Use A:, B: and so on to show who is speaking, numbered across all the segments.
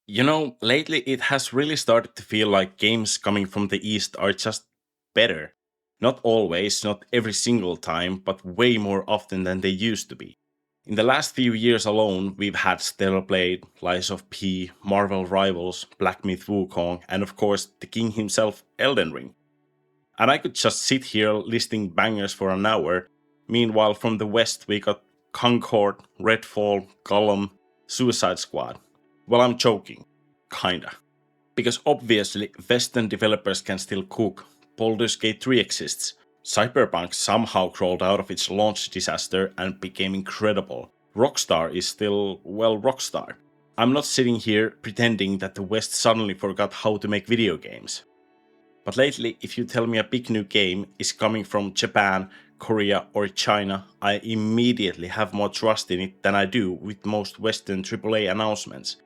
A: Lately it has really started to feel like games coming from the East are just better. Not always, not every single time, but way more often than they used to be. In the last few years alone, we've had Stellar Blade, Lies of P, Marvel Rivals, Black Myth Wukong, and of course, the king himself, Elden Ring. And I could just sit here listing bangers for an hour. Meanwhile, from the West, we got Concord, Redfall, Gollum, Suicide Squad. Well, I'm joking. Kinda. Because obviously, Western developers can still cook. Baldur's Gate 3 exists. Cyberpunk somehow crawled out of its launch disaster and became incredible. Rockstar is still, well, Rockstar. I'm not sitting here pretending that the West suddenly forgot how to make video games. But lately, if you tell me a big new game is coming from Japan, Korea, or China, I immediately have more trust in it than I do with most Western AAA announcements.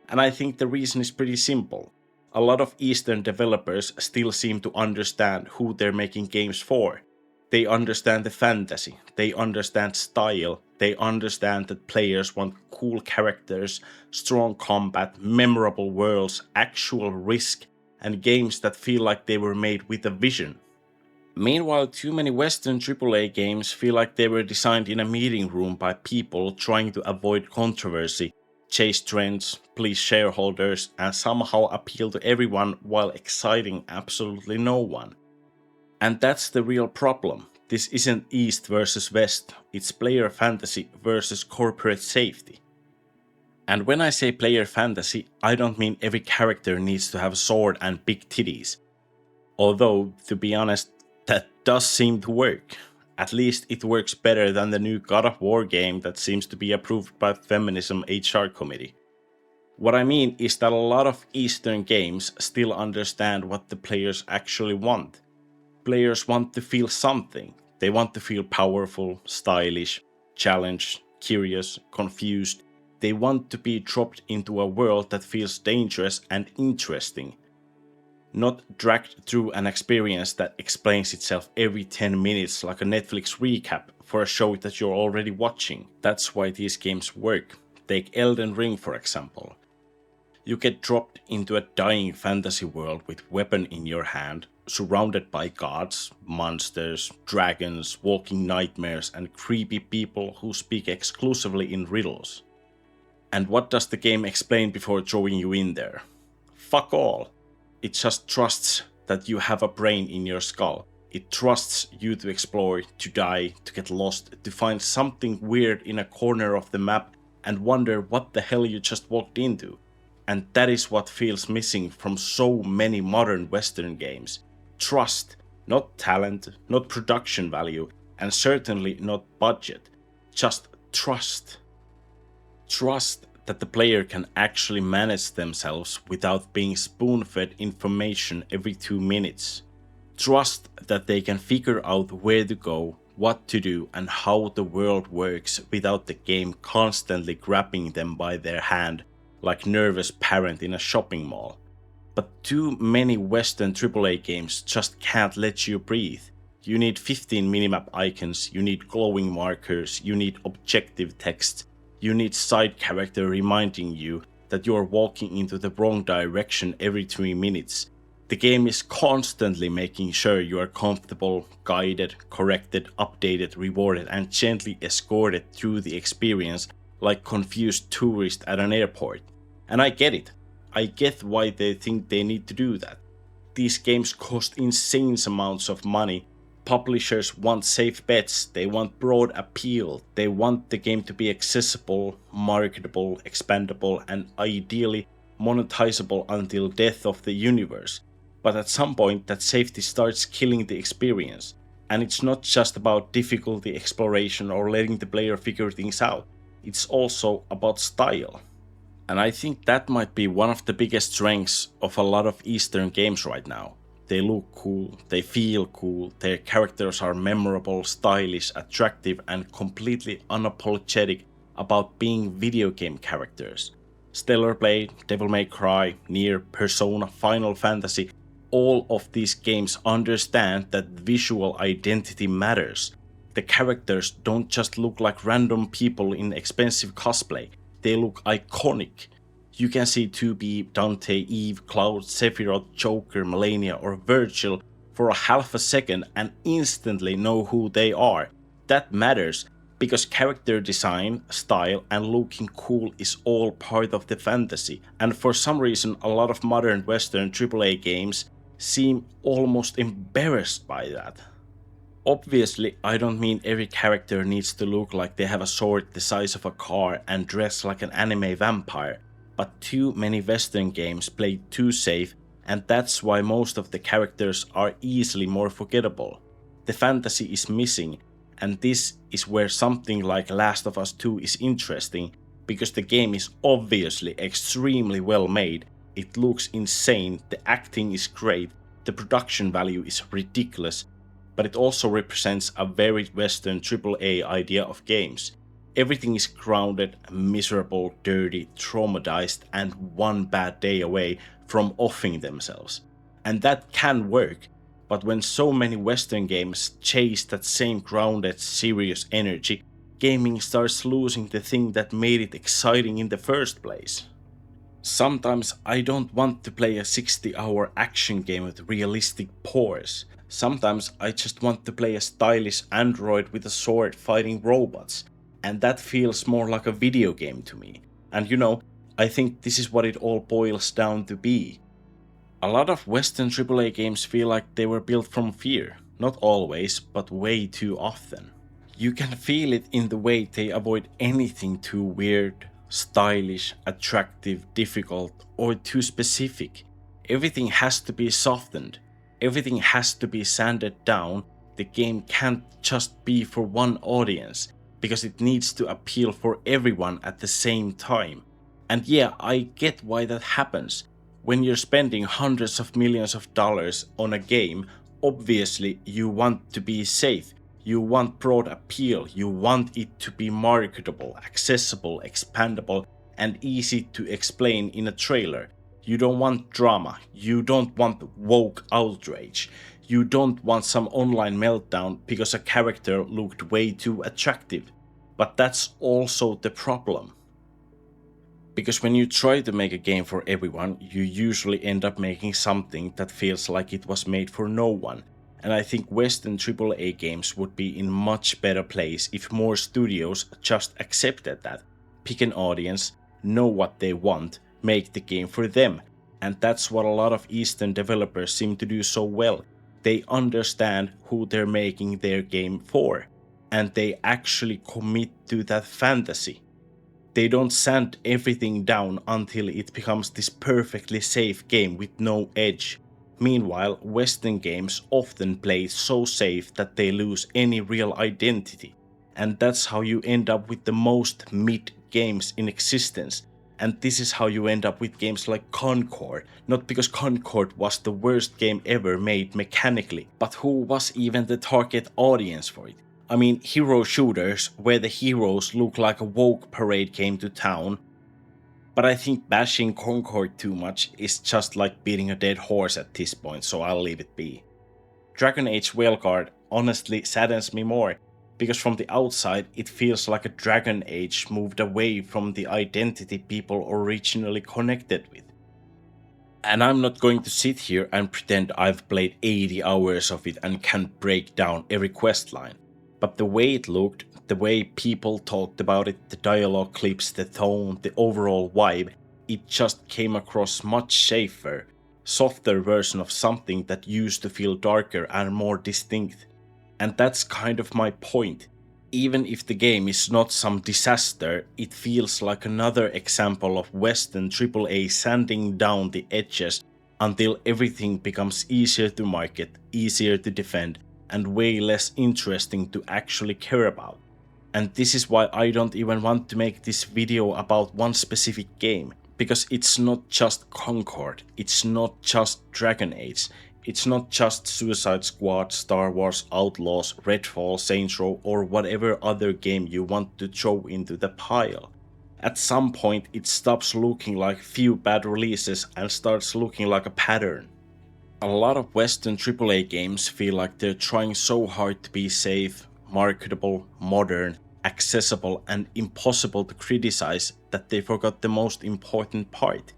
A: And I think the reason is pretty simple. A lot of Eastern developers still seem to understand who they're making games for. They understand the fantasy, they understand style, they understand that players want cool characters, strong combat, memorable worlds, actual risk, and games that feel like they were made with a vision. Meanwhile, too many Western AAA games feel like they were designed in a meeting room by people trying to avoid controversy, chase trends, please shareholders, and somehow appeal to everyone while exciting absolutely no one. And that's the real problem. This isn't East versus West, it's player fantasy versus corporate safety. And when I say player fantasy, I don't mean every character needs to have a sword and big titties. Although, to be honest, that does seem to work. At least it works better than the new God of War game that seems to be approved by Feminism HR Committee. What I mean is that a lot of Eastern games still understand what the players actually want. Players want to feel something. They want to feel powerful, stylish, challenged, curious, confused. They want to be dropped into a world that feels dangerous and interesting. Not dragged through an experience that explains itself every 10 minutes like a Netflix recap for a show that you're already watching. That's why these games work. Take Elden Ring for example. You get dropped into a dying fantasy world with weapon in your hand, surrounded by gods, monsters, dragons, walking nightmares, and creepy people who speak exclusively in riddles. And what does the game explain before throwing you in there? Fuck all. It just trusts that you have a brain in your skull. It trusts you to explore, to die, to get lost, to find something weird in a corner of the map and wonder what the hell you just walked into. And that is what feels missing from so many modern Western games. Trust, not talent, not production value, and certainly not budget. Just trust. Trust that the player can actually manage themselves without being spoon-fed information every 2 minutes. Trust that they can figure out where to go, what to do, and how the world works without the game constantly grabbing them by their hand like nervous parent in a shopping mall. But too many Western AAA games just can't let you breathe. You need 15 minimap icons, you need glowing markers, you need objective text, you need side character reminding you that you are walking into the wrong direction every 3 minutes. The game is constantly making sure you are comfortable, guided, corrected, updated, rewarded, and gently escorted through the experience like confused tourist at an airport. And I get it. I get why they think they need to do that. These games cost insane amounts of money. Publishers want safe bets, they want broad appeal, they want the game to be accessible, marketable, expandable, and ideally monetizable until death of the universe. But at some point that safety starts killing the experience. And it's not just about difficulty exploration or letting the player figure things out. It's also about style. And I think that might be one of the biggest strengths of a lot of Eastern games right now. They look cool, they feel cool, their characters are memorable, stylish, attractive, and completely unapologetic about being video game characters. Stellar Blade, Devil May Cry, NieR, Persona, Final Fantasy, all of these games understand that visual identity matters. The characters don't just look like random people in expensive cosplay. They look iconic. You can see 2B, Dante, Eve, Cloud, Sephiroth, Joker, Melania, or Virgil for a half a second and instantly know who they are. That matters, because character design, style, and looking cool is all part of the fantasy, and for some reason a lot of modern Western AAA games seem almost embarrassed by that. Obviously, I don't mean every character needs to look like they have a sword the size of a car and dress like an anime vampire, but too many Western games play too safe, and that's why most of the characters are easily more forgettable. The fantasy is missing, and this is where something like Last of Us 2 is interesting, because the game is obviously extremely well made, it looks insane, the acting is great, the production value is ridiculous, but it also represents a very Western AAA idea of games. Everything is grounded, miserable, dirty, traumatized, and one bad day away from offing themselves. And that can work, but when so many Western games chase that same grounded, serious energy, gaming starts losing the thing that made it exciting in the first place. Sometimes I don't want to play a 60-hour action game with realistic pores. Sometimes I just want to play a stylish android with a sword fighting robots, and that feels more like a video game to me. And I think this is what it all boils down to be. A lot of Western AAA games feel like they were built from fear. Not always, but way too often. You can feel it in the way they avoid anything too weird, stylish, attractive, difficult, or too specific. Everything has to be softened. Everything has to be sanded down. The game can't just be for one audience, because it needs to appeal for everyone at the same time. And yeah, I get why that happens. When you're spending hundreds of millions of dollars on a game, obviously you want to be safe. You want broad appeal, you want it to be marketable, accessible, expandable, and easy to explain in a trailer. You don't want drama, you don't want woke outrage, you don't want some online meltdown because a character looked way too attractive. But that's also the problem. Because when you try to make a game for everyone, you usually end up making something that feels like it was made for no one. And I think Western AAA games would be in much better place if more studios just accepted that. Pick an audience, know what they want, make the game for them. And that's what a lot of Eastern developers seem to do so well. They understand who they're making their game for, and they actually commit to that fantasy. They don't sand everything down until it becomes this perfectly safe game with no edge. Meanwhile, Western games often play so safe that they lose any real identity. And that's how you end up with the most mid games in existence. And this is how you end up with games like Concord. Not because Concord was the worst game ever made mechanically, but who was even the target audience for it? I mean, hero shooters where the heroes look like a woke parade came to town. But I think bashing Concord too much is just like beating a dead horse at this point, so I'll leave it be. Dragon Age Veilguard honestly saddens me more, because from the outside it feels like a Dragon Age moved away from the identity people originally connected with. And I'm not going to sit here and pretend I've played 80 hours of it and can break down every questline. But the way it looked, the way people talked about it, the dialogue clips, the tone, the overall vibe, it just came across much safer, softer version of something that used to feel darker and more distinct. And that's kind of my point. Even if the game is not some disaster, it feels like another example of Western AAA sanding down the edges until everything becomes easier to market, easier to defend, and way less interesting to actually care about. And this is why I don't even want to make this video about one specific game, because it's not just Concord, it's not just Dragon Age, it's not just Suicide Squad, Star Wars Outlaws, Redfall, Saints Row, or whatever other game you want to throw into the pile. At some point it stops looking like few bad releases and starts looking like a pattern. A lot of Western AAA games feel like they're trying so hard to be safe, marketable, modern, accessible, and impossible to criticize that they forgot the most important part.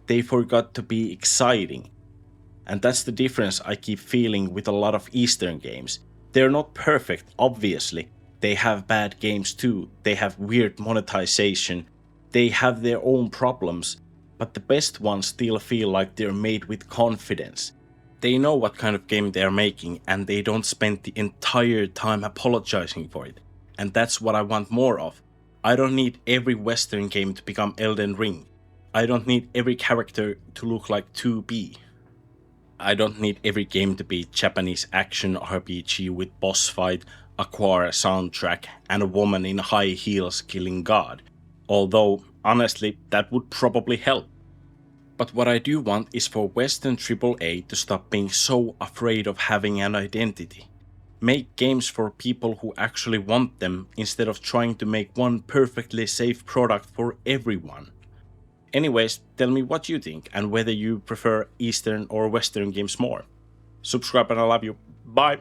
A: They forgot to be exciting. And that's the difference I keep feeling with a lot of Eastern games. They're not perfect, obviously. They have bad games too, they have weird monetization, they have their own problems, but the best ones still feel like they're made with confidence. They know what kind of game they're making and they don't spend the entire time apologizing for it. And that's what I want more of. I don't need every Western game to become Elden Ring. I don't need every character to look like 2B. I don't need every game to be Japanese action RPG with boss fight, a core soundtrack, and a woman in high heels killing God. Although, honestly, that would probably help. But what I do want is for Western AAA to stop being so afraid of having an identity. Make games for people who actually want them instead of trying to make one perfectly safe product for everyone. Anyways, tell me what you think and whether you prefer Eastern or Western games more. Subscribe and I love you. Bye!